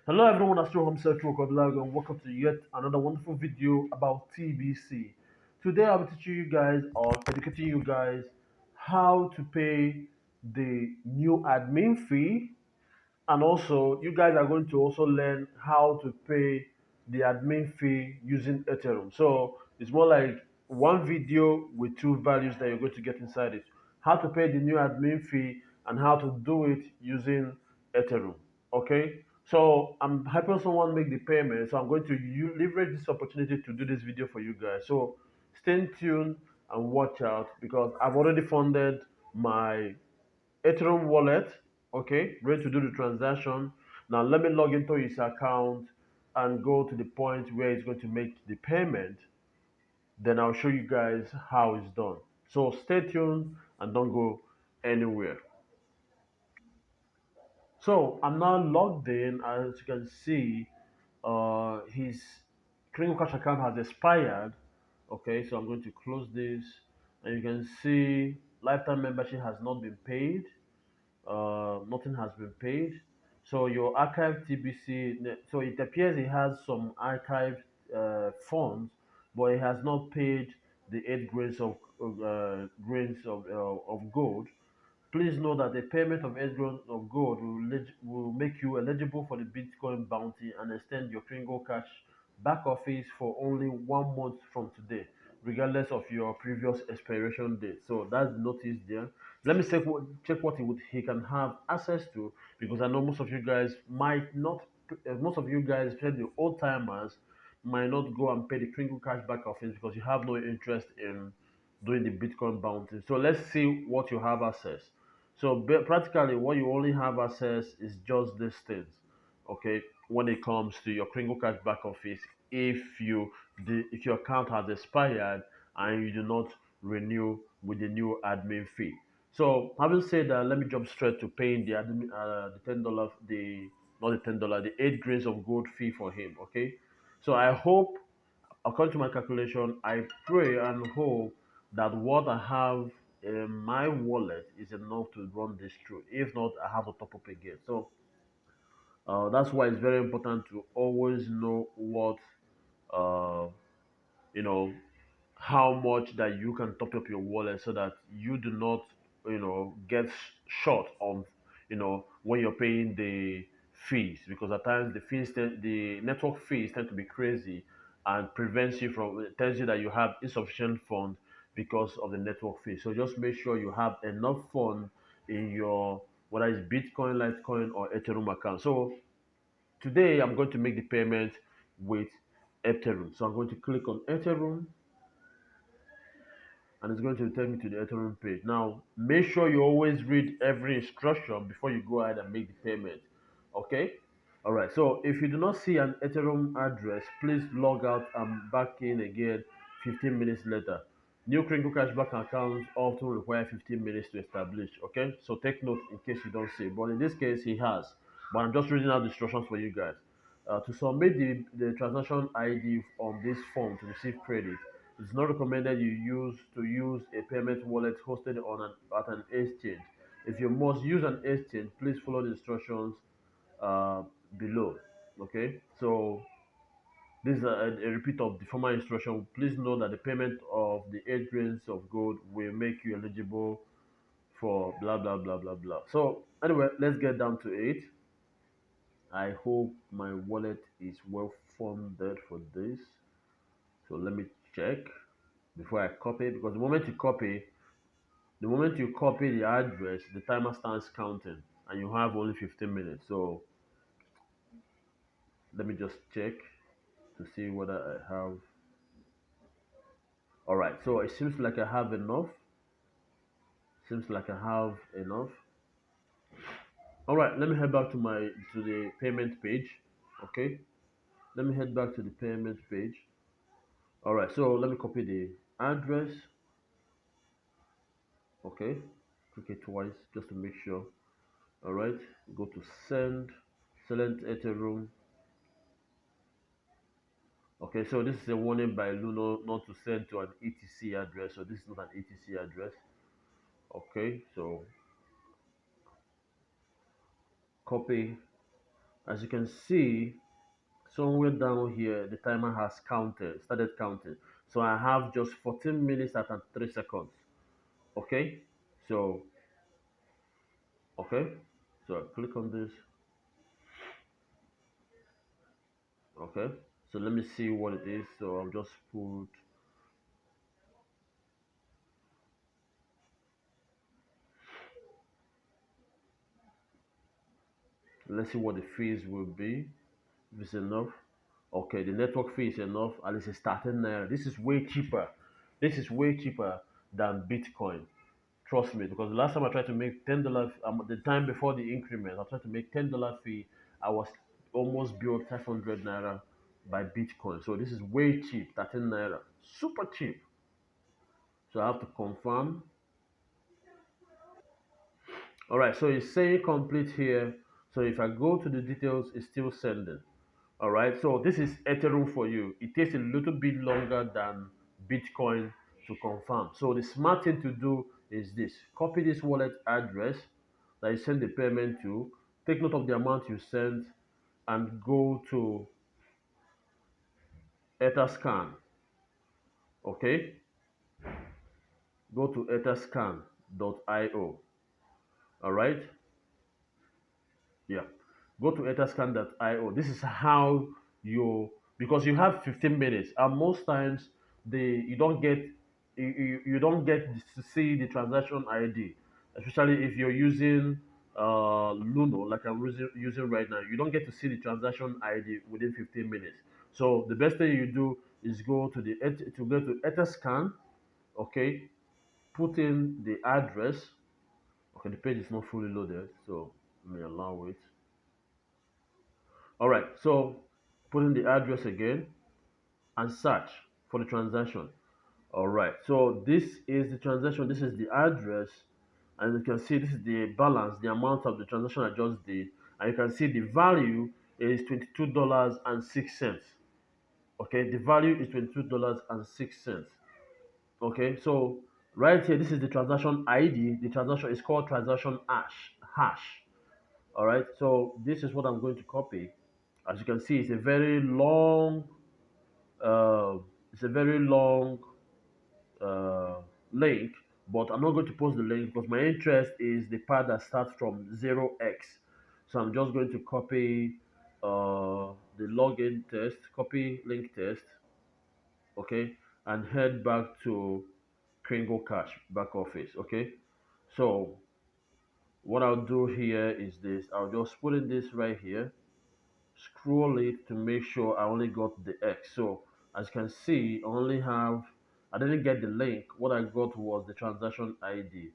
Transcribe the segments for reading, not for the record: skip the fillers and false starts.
Hello everyone, Astro Himself Lag, and welcome to yet another wonderful video about TBC. Today I'll be teaching you guys or educating you guys how to pay the new admin fee, and also you guys are going to also learn how to pay the admin fee using Ethereum. So it's more like one video with two values that you're going to get inside it. How to pay the new admin fee and how to do it using Ethereum. Okay. So I'm helping someone make the payment. So I'm going to leverage this opportunity to do this video for you guys. So stay tuned and watch out because I've already funded my Ethereum wallet, okay, ready to do the transaction. Now let me log into his account and go to the point where he's going to make the payment. Then I'll show you guys how it's done. So stay tuned and don't go anywhere. So I'm now logged in. As you can see, his Kringle.cash account has expired. Okay, so I'm going to close this, and you can see lifetime membership has not been paid. Nothing has been paid. So your archived TBC, so it appears he has some archived funds, but he has not paid the 8 grains of gold. Please know that the payment of 8 grains of gold will make you eligible for the Bitcoin bounty and extend your Kringle Cash back office for only 1 month from today, regardless of your previous expiration date. So that's the notice there. Let me check what he can have access to, because I know most of you guys might not, most of you guys, especially the old timers, might not go and pay the Kringle Cash back office because you have no interest in doing the Bitcoin bounty. So let's see what you have access. So practically, what you only have access is just these things. Okay, when it comes to your Kringle Cash back office, if your account has expired and you do not renew with the new admin fee. So having said that, let me jump straight to paying the $10, the not the $10, the 8 grains of gold fee for him. Okay, so I hope, according to my calculation, I pray and hope that what I have in my wallet is enough to run this through. If not, I have to top up again. So that's why it's very important to always know what uh, you know how much that you can top up your wallet so that you do not get short on when you're paying the fees, because at times the network fees tend to be crazy and prevents you from it tells you that you have insufficient funds because of the network fee. So just make sure you have enough fund in your, whether it's Bitcoin, Litecoin, or Ethereum account. So today I'm going to make the payment with Ethereum. So I'm going to click on Ethereum, and it's going to take me to the Ethereum page. Now, make sure you always read every instruction before you go ahead and make the payment. Okay? All right. So, if you do not see an Ethereum address, please log out and back in again 15 minutes later. New Kringle Cashback accounts often require 15 minutes to establish. Okay? So, take note in case you don't see. But in this case, he has. But I'm just reading out the instructions for you guys. To submit the transaction ID on this form to receive credit, it's not recommended to use a payment wallet hosted at an exchange. If you must use an exchange, please follow the instructions uh, below. Okay, so this is a repeat of the former instruction. Please know that the payment of the 8 grains of gold will make you eligible for blah blah blah blah blah. So anyway, let's get down to it. I hope my wallet is well funded for this. So let me check before I copy, because the moment you copy the address, the timer starts counting and you have only 15 minutes. So let me just check to see whether I have. All right, so it seems like I have enough. Seems like I have enough. All right, let me head back to the payment page. Okay, let me head back to the payment page. All right, so let me copy the address. Okay, click it twice just to make sure. All right, go to send, select Ethereum. Okay, so this is a warning by Luno not to send to an ETC address. So this is not an ETC address. Okay, so copy. As you can see, somewhere down here, the timer has started counting. So I have just 14 minutes and 3 seconds. Okay, so okay, so I click on this. Okay, so let me see what it is. So I'll just put, let's see what the fees will be. If it's enough. Okay, the network fee is enough, and it's starting naira. This is way cheaper. This is way cheaper than Bitcoin. Trust me, because the last time I tried to make $10, the time before the increment, I tried to make $10 fee. I was almost billed 500 naira by Bitcoin. So this is way cheap, 13 naira, super cheap. So I have to confirm. All right, so it's saying complete here. So if I go to the details, it's still sending. All right, so this is Ethereum for you. It takes a little bit longer than Bitcoin to confirm. So the smart thing to do is this: copy this wallet address that you send the payment to, take note of the amount you sent, and go to Etherscan. Okay, go to etherscan.io. All right, yeah, go to etherscan.io. This is how you, because you have 15 minutes, and most times you don't get, you don't get to see the transaction ID, especially if you're using Luno like I'm using right now. You don't get to see the transaction ID within 15 minutes. So the best thing you do is go to Etherscan. Okay, put in the address. Okay, the page is not fully loaded, so let me allow it. All right, so put in the address again and search for the transaction. All right, so this is the transaction, this is the address, and you can see this is the balance, the amount of the transaction I just did, and you can see the value is $22.06. Okay, the value is $22.06. Okay, so right here, this is the transaction ID. The transaction is called transaction hash. All right, so this is what I'm going to copy. As you can see, uh, it's a very long uh, link, but I'm not going to post the link because my interest is the part that starts from 0x. So I'm just going to copy the login test, copy link test, okay, and head back to Kringle.cash back office, okay. So what I'll do here is this: I'll just put in this right here, scroll it to make sure I only got the X. So as you can see, I didn't get the link. What I got was the transaction ID.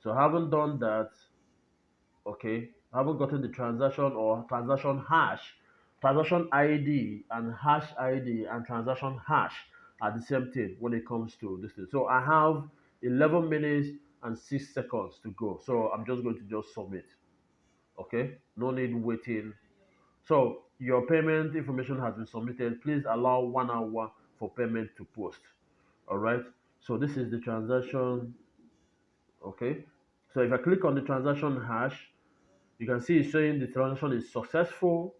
So I haven't done that. Okay, I haven't gotten the transaction or transaction hash. Transaction ID and hash ID and transaction hash are the same thing when it comes to this thing. So I have 11 minutes and 6 seconds to go. So I'm just going to just submit. Okay, no need waiting. So your payment information has been submitted. Please allow 1 hour for payment to post. All right. So this is the transaction. Okay. So if I click on the transaction hash, you can see it's showing the transaction is successful.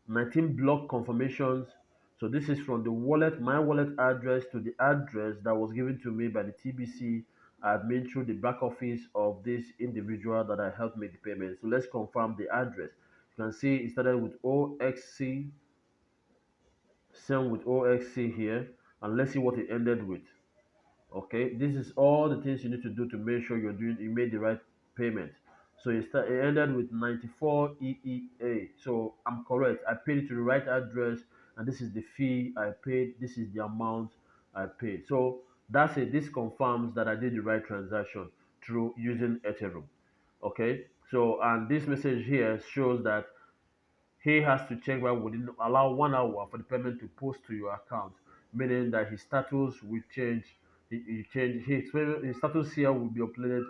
19 block confirmations. So this is from the wallet, my wallet address to the address that was given to me by the TBC admin through the back office of this individual that I helped make the payment. So let's confirm the address. You can see it started with OXC, same with OXC here, and let's see what it ended with. Okay, this is all the things you need to do to make sure you made the right payment. So it ended with 94 EEA. So I'm correct. I paid it to the right address, and this is the fee I paid. This is the amount I paid. So that's it. This confirms that I did the right transaction through using Ethereum. Okay. So and this message here shows that he has to check back within allow 1 hour for the payment to post to your account, meaning that his status will change. He change his status here will be updated.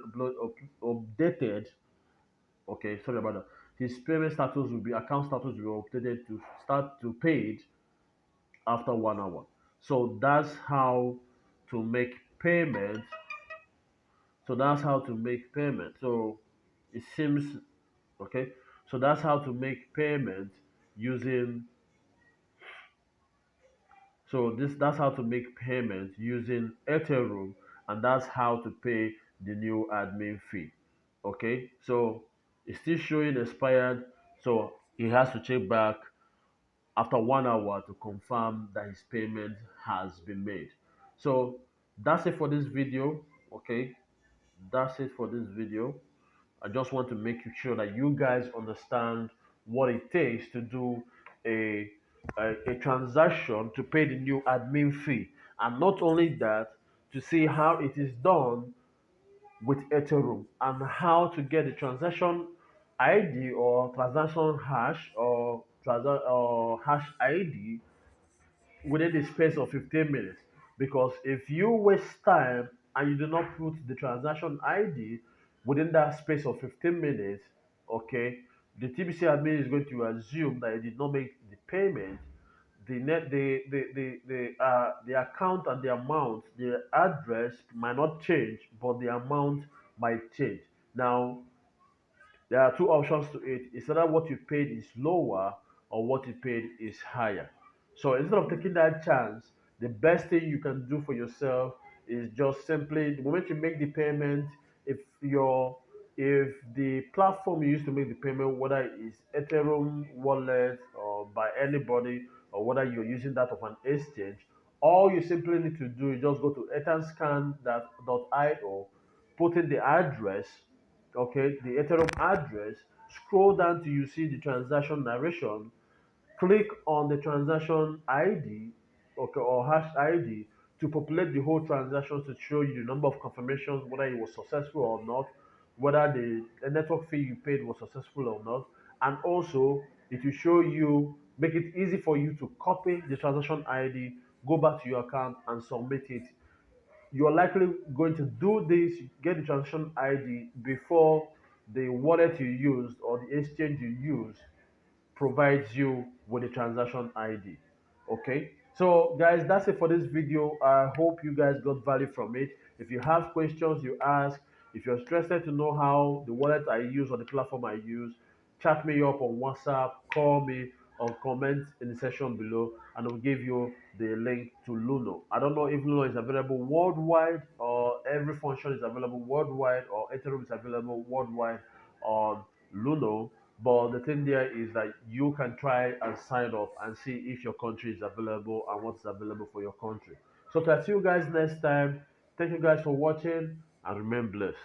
Okay, sorry about that. His payment status will be account status will be updated to start to paid after 1 hour. So that's how to make payment. So that's how to make payment. So it seems okay. So that's how to make payment using so this that's how to make payments using Ethereum, and that's how to pay the new admin fee. Okay, so it's still showing expired, so he has to check back after 1 hour to confirm that his payment has been made. So that's it for this video. Okay, that's it for this video. I just want to make sure that you guys understand what it takes to do a, a transaction to pay the new admin fee. And not only that, to see how it is done with Ethereum and how to get the transaction ID or transaction hash or hash ID within the space of 15 minutes. Because if you waste time and you do not put the transaction ID within that space of 15 minutes, okay, the TBC admin is going to assume that you did not make the payment. The account and the amount, the address might not change, but the amount might change. Now, there are two options to it. It's either what you paid is lower or what you paid is higher. So instead of taking that chance, the best thing you can do for yourself is just simply the moment you make the payment, if your if the platform you use to make the payment, whether it's Ethereum wallet or by anybody, or whether you're using that of an exchange, all you simply need to do is just go to etherscan.io, put in the address, okay, the Ethereum address, scroll down till you see the transaction narration, click on the transaction ID, okay, or hash ID to populate the whole transaction to show you the number of confirmations, whether it was successful or not, whether the network fee you paid was successful or not, and also it will show you, make it easy for you to copy the transaction ID, go back to your account and submit it. You're likely going to do this, get the transaction ID before the wallet you used or the exchange you use provides you with the transaction ID. Okay, so guys, that's it for this video. I hope you guys got value from it. If you have questions, you ask. If you're interested to know how the wallet I use or the platform I use, chat me up on WhatsApp, call me, or comment in the section below, and I'll give you the link to Luno. I don't know if Luno is available worldwide or every function is available worldwide or Ethereum is available worldwide on Luno. But the thing there is that you can try and sign up and see if your country is available and what's available for your country. So, to see you guys next time. Thank you guys for watching and remain blessed.